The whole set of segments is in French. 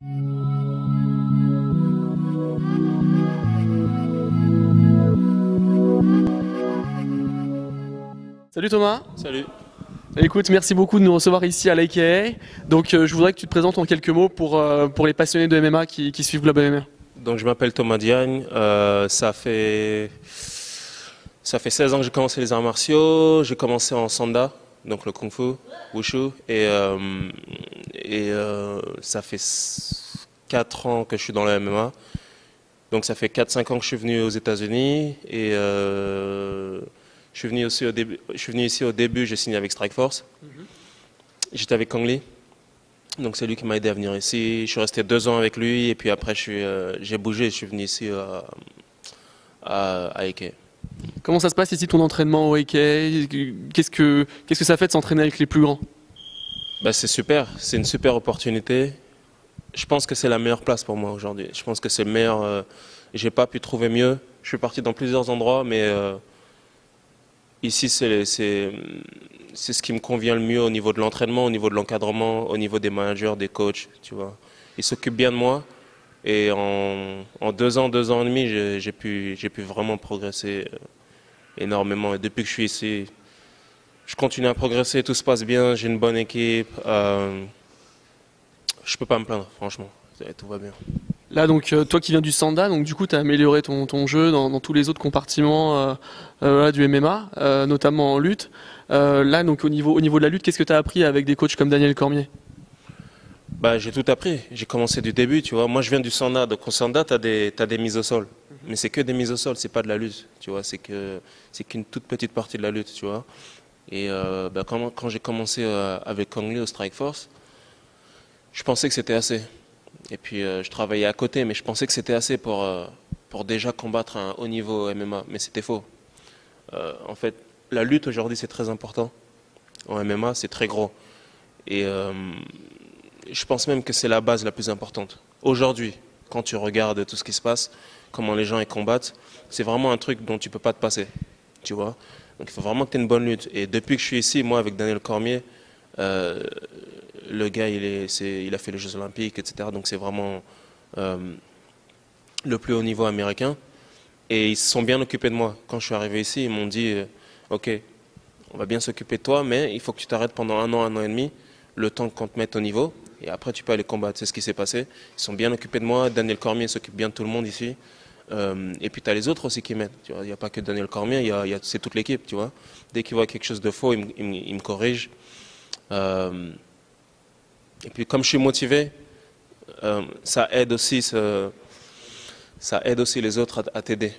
Salut Thomas. Salut. Écoute, merci beaucoup de nous recevoir ici à l'AKA. Donc je voudrais que tu te présentes en quelques mots pour les passionnés de MMA qui suivent Globe MMA. Donc je m'appelle Thomas Diagne. Ça fait 16 ans que j'ai commencé les arts martiaux. J'ai commencé en Sanda, donc le Kung Fu, Wushu. Et ça fait 4 ans que je suis dans le MMA. Donc ça fait 4-5 ans que je suis venu aux États-Unis. Et je suis venu ici au début, j'ai signé avec Strikeforce. J'étais avec Kong Lee. Donc c'est lui qui m'a aidé à venir ici. Je suis resté 2 ans avec lui et puis après j'ai bougé et je suis venu ici à AK. Comment ça se passe ici ton entraînement au AKA? Qu'est-ce que ça fait de s'entraîner avec les plus grands? Bah, c'est super, c'est une super opportunité. Je pense que c'est la meilleure place pour moi aujourd'hui. Je pense que c'est le meilleur. J'ai pas pu trouver mieux. Je suis parti dans plusieurs endroits, mais ici c'est ce qui me convient le mieux au niveau de l'entraînement, au niveau de l'encadrement, au niveau des managers, des coachs, tu vois. Ils s'occupent bien de moi et en 2 ans, 2 ans et demi, j'ai pu vraiment progresser énormément. Et depuis que je suis ici, je continue à progresser, tout se passe bien, j'ai une bonne équipe. Je peux pas me plaindre, franchement, tout va bien. Là donc toi qui viens du Sanda, donc du coup tu as amélioré ton jeu dans tous les autres compartiments du MMA, notamment en lutte. Là donc au niveau de la lutte, qu'est-ce que tu as appris avec des coachs comme Daniel Cormier? Bah, j'ai tout appris, j'ai commencé du début, tu vois. Moi je viens du Sanda, donc au Sanda t'as des mises au sol. Mais c'est que des mises au sol, c'est pas de la lutte, tu vois. C'est qu'une toute petite partie de la lutte, tu vois. Et bah, quand j'ai commencé avec Kong Lee au Strikeforce, je pensais que c'était assez. Et puis je travaillais à côté, mais je pensais que c'était assez pour déjà combattre un haut niveau MMA. Mais c'était faux. En fait, la lutte aujourd'hui c'est très important. En MMA c'est très gros. Et je pense même que c'est la base la plus importante. Aujourd'hui, quand tu regardes tout ce qui se passe, comment les gens y combattent, c'est vraiment un truc dont tu peux pas te passer. Tu vois. Donc il faut vraiment que tu aies une bonne lutte. Et depuis que je suis ici, moi avec Daniel Cormier, le gars, il a fait les Jeux Olympiques, etc. Donc c'est vraiment le plus haut niveau américain. Et ils se sont bien occupés de moi. Quand je suis arrivé ici, ils m'ont dit ok, on va bien s'occuper de toi, mais il faut que tu t'arrêtes pendant 1 an et demi, le temps qu'on te mette au niveau. Et après, tu peux aller combattre. C'est ce qui s'est passé. Ils sont bien occupés de moi. Daniel Cormier s'occupe bien de tout le monde ici. Et puis tu as les autres aussi qui m'aident. Il n'y a pas que Daniel Cormier, c'est toute l'équipe. Tu vois. Dès qu'ils voient quelque chose de faux, ils me corrigent. Et puis comme je suis motivé, ça aide aussi les autres à t'aider.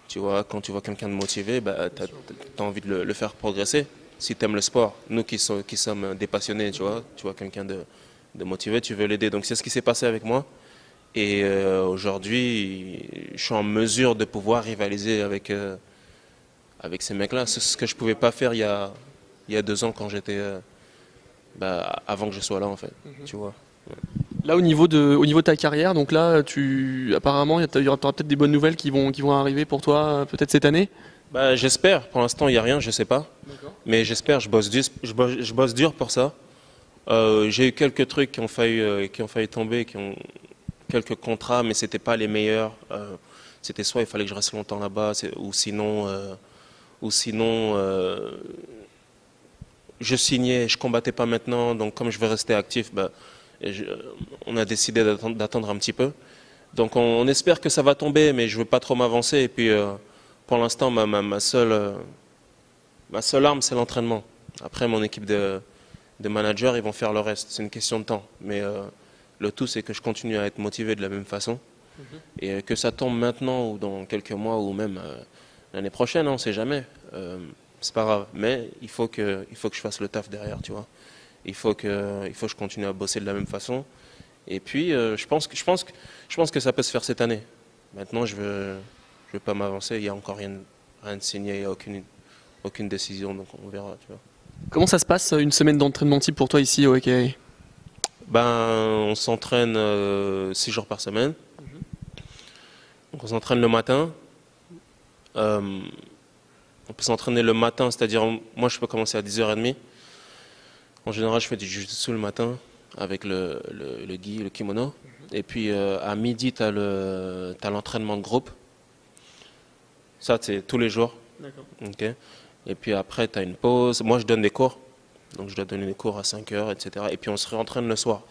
Tu vois, quand tu vois quelqu'un de motivé, bah, tu as envie de le faire progresser. Si tu aimes le sport, nous qui sommes des passionnés, tu vois quelqu'un de motivé, tu veux l'aider. Donc c'est ce qui s'est passé avec moi. Et aujourd'hui, je suis en mesure de pouvoir rivaliser avec ces mecs-là. C'est ce que je ne pouvais pas faire il y a 2 ans quand j'étais... avant que je sois là en fait, tu vois. Ouais. Là au niveau de ta carrière, donc là apparemment il y aura peut-être des bonnes nouvelles qui vont arriver pour toi peut-être cette année. Bah, j'espère, pour l'instant il n'y a rien, je sais pas. Mais j'espère, je bosse dur pour ça. J'ai eu quelques trucs qui ont failli tomber, quelques contrats, mais c'était pas les meilleurs. C'était soit il fallait que je reste longtemps là-bas, ou sinon je signais, je combattais pas maintenant, donc comme je veux rester actif, bah, on a décidé d'attendre un petit peu. Donc on espère que ça va tomber, mais je veux pas trop m'avancer. Et puis pour l'instant, ma seule arme, c'est l'entraînement. Après, mon équipe de managers, ils vont faire le reste. C'est une question de temps. Mais le tout, c'est que je continue à être motivé de la même façon. Et que ça tombe maintenant ou dans quelques mois ou même l'année prochaine, on ne sait jamais. C'est pas grave. Mais il faut que je fasse le taf derrière, tu vois. Il faut que je continue à bosser de la même façon. Et puis, je pense que ça peut se faire cette année. Maintenant, je veux pas m'avancer. Il n'y a encore rien de signé. Il n'y a aucune décision. Donc, on verra, tu vois. Comment ça se passe une semaine d'entraînement type pour toi ici au AKA? Ben, on s'entraîne 6 jours par semaine. Donc, on s'entraîne le matin. On peut s'entraîner le matin, c'est-à-dire, moi, je peux commencer à 10h30. En général, je fais du jiu-jitsu le matin. avec le gi, le kimono. Et puis à midi, tu as l'entraînement de groupe. Ça, c'est tous les jours. D'accord. Ok. Et puis après, tu as une pause. Moi, je donne des cours. Donc, je dois donner des cours à 5 heures, etc. Et puis, on se réentraîne le soir.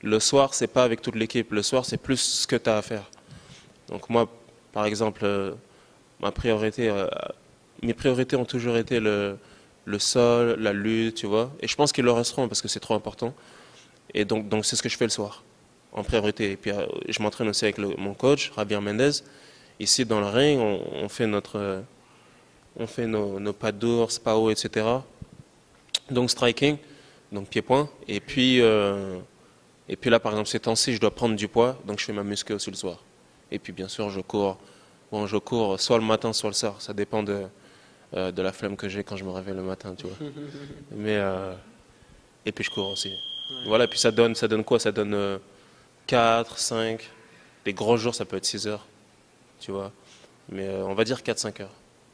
Le soir, c'est pas avec toute l'équipe. Le soir, c'est plus ce que tu as à faire. Donc, moi, par exemple, mes priorités ont toujours été le sol, la lutte, tu vois. Et je pense qu'ils le resteront parce que c'est trop important. Et donc c'est ce que je fais le soir, en priorité. Et puis, je m'entraîne aussi avec mon coach, Javier Mendez. Ici, dans le ring, on fait nos pas d'ours, PAO, etc. Donc striking, donc pied-point. Et puis là, par exemple, ces temps-ci, je dois prendre du poids, donc je fais ma muscu aussi le soir. Et puis bien sûr, je cours. Bon, je cours soit le matin, soit le soir. Ça dépend de la flemme que j'ai quand je me réveille le matin, tu vois. Mais et puis je cours aussi. Voilà, et puis ça donne quoi? Ça donne 4, 5. Les gros jours, ça peut être 6 heures, tu vois. Mais on va dire 4-5 heures.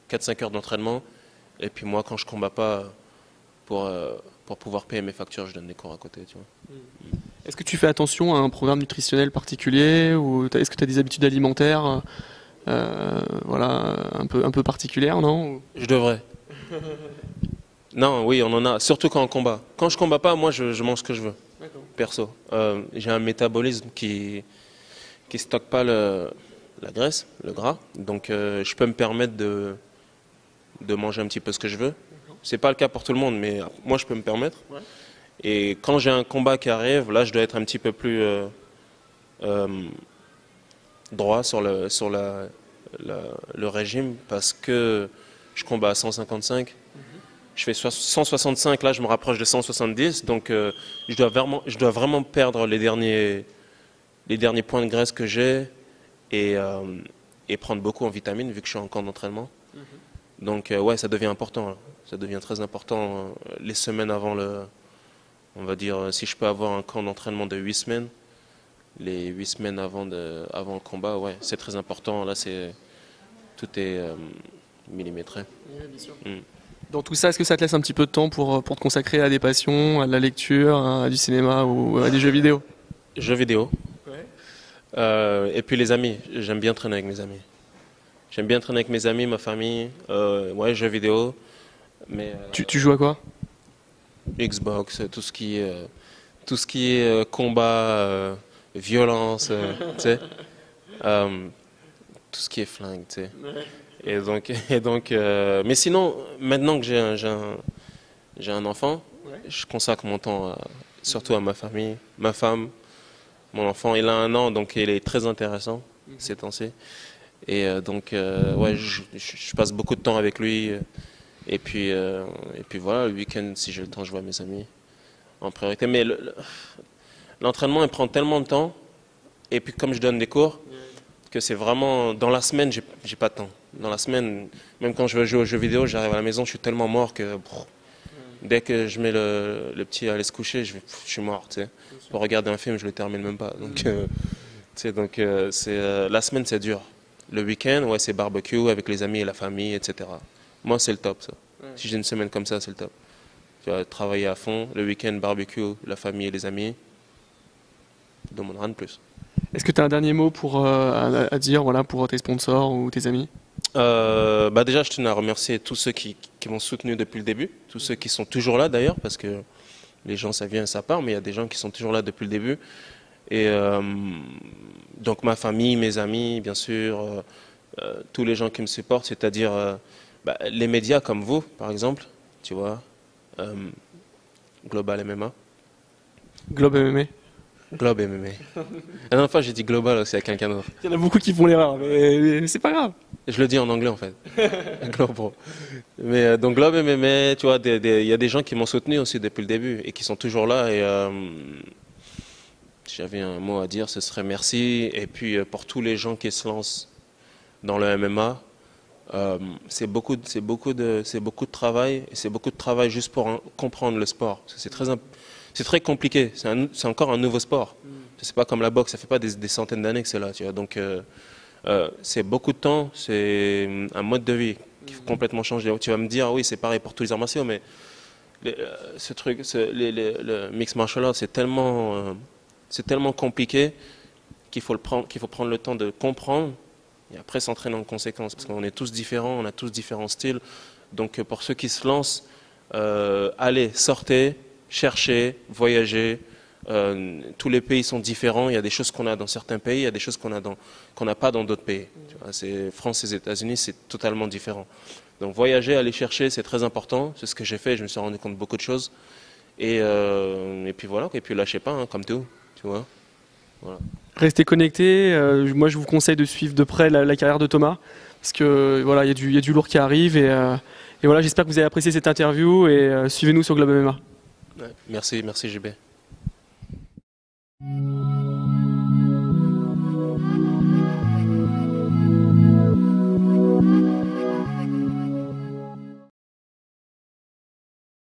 4-5 heures d'entraînement. Et puis moi, quand je combats pas, pour pouvoir payer mes factures, je donne des cours à côté, tu vois. Est-ce que tu fais attention à un programme nutritionnel particulier ou est-ce que tu as des habitudes alimentaires voilà, un peu particulières, non? Je devrais. Non, oui, on en a. Surtout quand on combat. Quand je combats pas, moi, je mange ce que je veux. Perso. J'ai un métabolisme qui stocke pas la graisse, le gras. Donc, je peux me permettre de manger un petit peu ce que je veux. C'est pas le cas pour tout le monde, mais moi, je peux me permettre. Ouais. Et quand j'ai un combat qui arrive, là, je dois être un petit peu plus droit sur le régime parce que je combats à 155. Je fais 165, là je me rapproche de 170, donc je dois vraiment perdre les derniers points de graisse que j'ai et prendre beaucoup en vitamines vu que je suis en camp d'entraînement. Donc ouais, ça devient important, là. Ça devient très important les semaines avant on va dire, si je peux avoir un camp d'entraînement de 8 semaines, les 8 semaines avant le combat, ouais, c'est très important. Là, tout est millimétré. Oui, bien sûr. Dans tout ça, est-ce que ça te laisse un petit peu de temps pour te consacrer à des passions, à de la lecture, à du cinéma ou à des jeux vidéo? Jeux vidéo. Ouais. Et puis les amis. J'aime bien traîner avec mes amis. J'aime bien traîner avec mes amis, ma famille. Ouais, jeux vidéo. Mais Tu joues à quoi? Xbox, tout ce qui est combat, violence, tu sais. Tout ce qui est flingue, tu sais. Ouais. Et donc, mais sinon, maintenant que j'ai un enfant, Ouais. je consacre mon temps surtout à ma famille, ma femme, mon enfant. Il a 1 an, donc il est très intéressant ces temps-ci. Et donc, ouais, je passe beaucoup de temps avec lui. Et puis voilà, le week-end, si j'ai le temps, je vois mes amis en priorité. Mais l'entraînement, il prend tellement de temps. Et puis comme je donne des cours, que c'est vraiment dans la semaine, j'ai pas de temps. Dans la semaine, même quand je veux jouer aux jeux vidéo, j'arrive à la maison, je suis tellement mort que dès que je mets le petit à aller se coucher, je suis mort. Tu sais. Pour regarder un film, je le termine même pas. Donc, la semaine, c'est dur. Le week-end, ouais, c'est barbecue avec les amis et la famille, etc. Moi, c'est le top, ça. Ouais. Si j'ai une semaine comme ça, c'est le top. Tu vas travailler à fond, le week-end, barbecue, la famille et les amis. Tu ne demandes rien de plus. Est-ce que tu as un dernier mot à dire voilà, pour tes sponsors ou tes amis? Déjà, je tenais à remercier tous ceux qui m'ont soutenu depuis le début, tous ceux qui sont toujours là d'ailleurs, parce que les gens, ça vient et ça part, mais il y a des gens qui sont toujours là depuis le début. Et donc ma famille, mes amis, bien sûr, tous les gens qui me supportent, c'est-à-dire les médias comme vous, par exemple, tu vois, Global MMA. Globe MMA. Globe MMA. La dernière fois, j'ai dit Global aussi à quelqu'un d'autre. Il y en a beaucoup qui font l'erreur, mais c'est pas grave. Je le dis en anglais en fait. Globe Pro. Mais donc Globe MMA, tu vois, il y a des gens qui m'ont soutenu aussi depuis le début et qui sont toujours là. Et si j'avais un mot à dire, ce serait merci. Et puis pour tous les gens qui se lancent dans le MMA, c'est beaucoup de travail. Et c'est beaucoup de travail juste pour comprendre le sport. C'est très compliqué. C'est encore un nouveau sport. C'est pas comme la boxe. Ça fait pas des centaines d'années que c'est là. Tu vois. Donc c'est beaucoup de temps. C'est un mode de vie qu'il faut complètement changer. Tu vas me dire, oui, c'est pareil pour tous les arts martiaux, mais Ce truc, le mixed martial art, c'est tellement compliqué qu'il faut prendre le temps de comprendre et après s'entraîner en conséquence. Parce qu'on est tous différents, on a tous différents styles. Donc pour ceux qui se lancent, allez, sortez, cherchez, voyagez. Tous les pays sont différents. Il y a des choses qu'on a dans certains pays, il y a des choses qu'on n'a pas dans d'autres pays. Tu vois, France et États-Unis, c'est totalement différent. Donc voyager, aller chercher, c'est très important. C'est ce que j'ai fait. Je me suis rendu compte de beaucoup de choses. Et puis voilà. Et puis lâchez pas, hein, comme tout. Tu vois. Voilà. Restez connectés. Moi, je vous conseille de suivre de près la carrière de Thomas, parce que voilà, il y a du lourd qui arrive. Et voilà, j'espère que vous avez apprécié cette interview et suivez-nous sur Globe MMA. Ouais, merci JB.